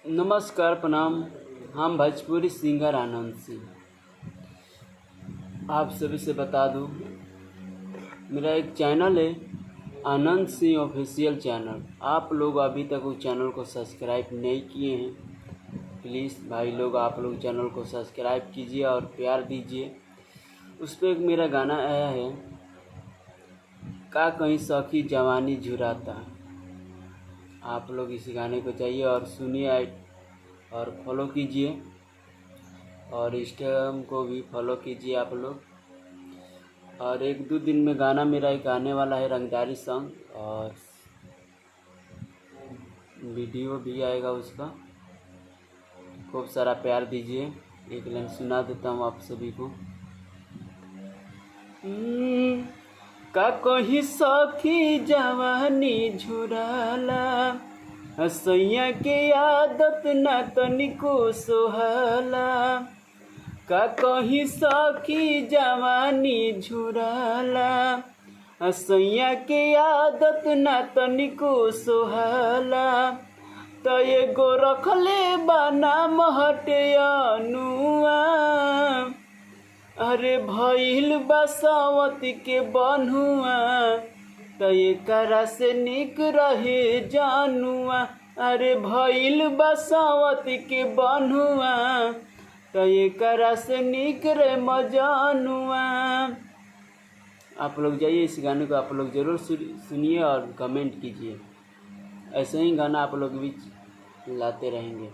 नमस्कार, प्रणाम। हम भोजपुरी सिंगर आनंद सिंह। आप सभी से बता दूं, मेरा एक चैनल है आनंद सिंह ऑफिशियल चैनल। आप लोग अभी तक उस चैनल को सब्सक्राइब नहीं किए हैं, प्लीज़ भाई लोग आप लोग चैनल को सब्सक्राइब कीजिए और प्यार दीजिए। उस पर एक मेरा गाना आया है, का कहीं सखी जवानी झुराता। आप लोग इस गाने को चाहिए और सुनिए और फॉलो कीजिए, और इंस्टाग्राम को भी फॉलो कीजिए आप लोग। और 1-2 दिन में गाना मेरा एक आने वाला है, रंगदारी सॉन्ग, और वीडियो भी आएगा उसका। खूब सारा प्यार दीजिए। एक लाइन सुना देता हूँ आप सभी को। का कहीं सखी जवानी झुराला, हसैया के आदत ना तनिको सोहला। का कहीं सखी जवानी झुराला, हसैया के आदत ना तनिको सोहला। त एगो रखले बाना महटे अनुआ, अरे भइल बसवती के बन्हुआ। त एकरा से निक रहे जानुआ, अरे भइल बसवती के बन्हुआ। त एकरा से निक रे मजानुआ। आप लोग जाइए, इस गाने को आप लोग ज़रूर सुनिए और कमेंट कीजिए। ऐसे ही गाना आप लोग भी लाते रहेंगे।